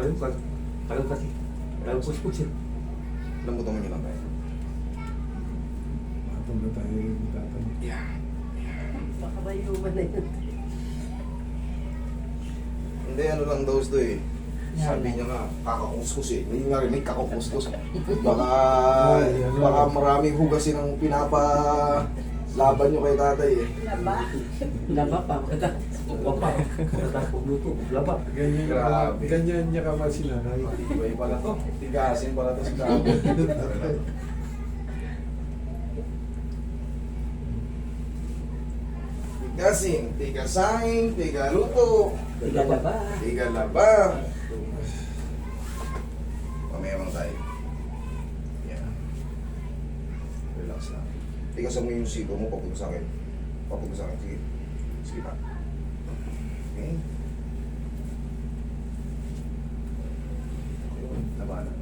Kalungkat. Kalungkat eh. Kalungkus-kus eh. Lambutan mo nyo lang tayo. Matang na tayo yung tatang. Yeah. Baka ba human na yun? Hindi, ano lang daw ito eh. Sabi niya nga, kakakuskus eh. Hindi nga rin, kakakuskus. Baka maraming hugasin ang pinapalaban nyo kay tatay eh. Laba. Laba pa. Papa. Pagluto. Laba. Ganyan, Grabe. ganyan niya ka si nanay. Matibay pala to. Tigasin pala to si Gabo. Tigasin, tigasain, tigaluto, Tigalaba. tigalaba. Mamaya lang tayo. Yan. Relax lang. Tigasan mo yung sito mo, papunta sa akin. Papunta sa akin, sige. Sige pa. Okay. Labanan.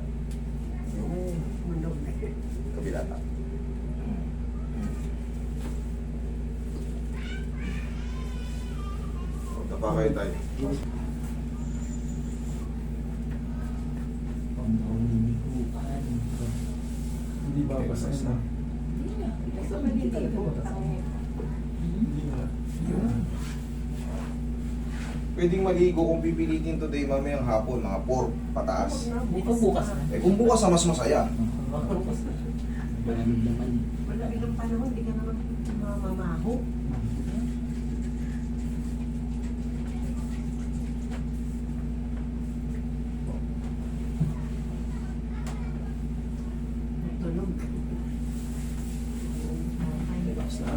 Yung Manog na. kabila na. Tapa kayo tayo. Hindi ba basta na? Gusto mo din dito. Hindi na. Pwedeng maligo kung pipilitin today mamayang hapon, mga 4 pataas. Hindi pa bukas na. Eh kung bukas na mas masaya. Bukas na. Malamig naman. Wala ilang panahon, hindi ka naman mamamaho. Tulog. Relax na.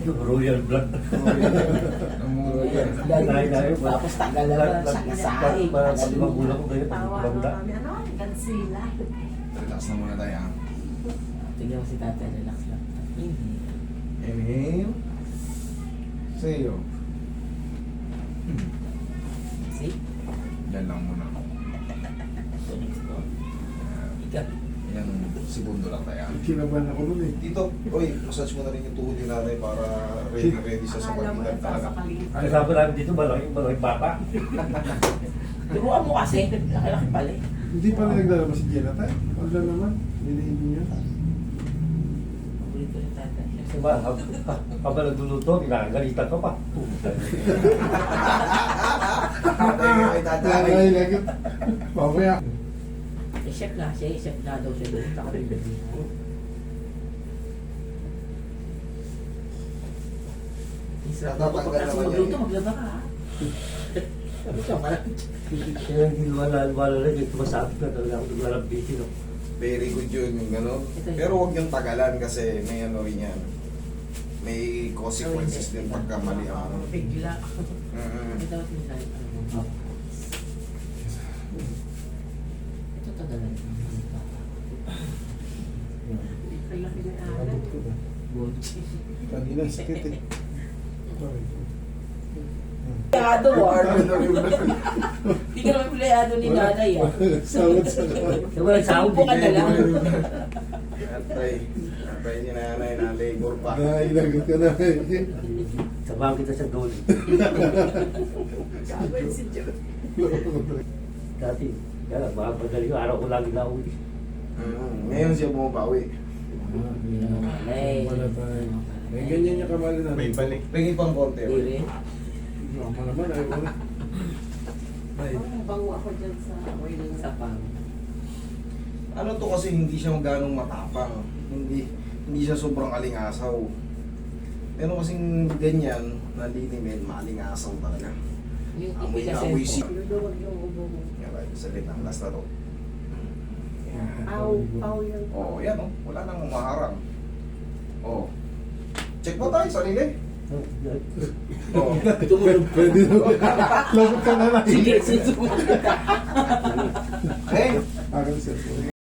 Royal blood. Dahil. Tapos tagal na lang sa kasay. Pag magulang ko kayo, pag Tawa magulang na na. kami. Ano? Gansila. Relax na muna tayo ha. Tingnan mo si tatay, relax lang. Inhale. Sayo. See? Yan lang muna. So next ko. Ikat. Yan, segundo lang tayo. Kinabahan ako nun eh. Dito, oy, massage mo na rin yung tuhod ni nanay para ready siya sa Akala mo pagkita talaga. nagsasakalitan. Ang sabi namin dito, malaking bata. Turuan mo kasi. Laki-laki pala eh. Hindi pa na naglalabas si Jenna tayo. Wala naman. Nilihin niya. Paborito yung tatay. Diba, habang nagluluto, ginagalitan ka pa. Tatay nga kay tatay. Ay, lagot. Mamaya. I-chef na siya. I-chef na daw siya doon. Taka rin doon. Natatanggal Pagkas naman yan magluto, eh. maglaba ka ha. Sabi siya, malapit. Kaya hindi wala lang, ito masakit na talaga ako naglalabisi. No? Very good yun yung gano'n. Pero huwag yung tagalan kasi may ano rin yan. May consequences din pagka mali ang ano. Bigla. Ito ang sinasabi. Ito tagalan. Kalaki na Abot ko na. Bonchi. Kanina sakit eh. Playado war. Hindi ka naman playado ni nanay ah. Sawad sa Wala sahod. Sampo ka na lang. Atay si nanay na labor pa. Nailagot ka na eh. Samahan kita sa doon. Gagawin si Joe. Dati, kaya mga madaling araw ko lagi na uwi. Ngayon siya bumabawi. Nanay. Wala tayo. Eh, ganyan niya kamali na. May balik. Tingin pang konti. Hindi rin. Ako naman ay wala. Ay. Ang bango ako dyan sa oil Sa pang. Ano to kasi hindi siya ganong matapang. Hindi siya sobrang alingasaw. Pero kasing ganyan, nalilimin, maalingasaw talaga. Yung Amoy tipi na kasi. amoy si... Luluwag yung ubo mo. Yan, right, salit ang last na to. Yan. Aw, aw yun. Oh, yan oh. Wala nang umaharang. Oh. Check mo tayo, sarili. Oh. Pwede na. Lagot ka na lang. Sige, susunod. Hey! Akin siya.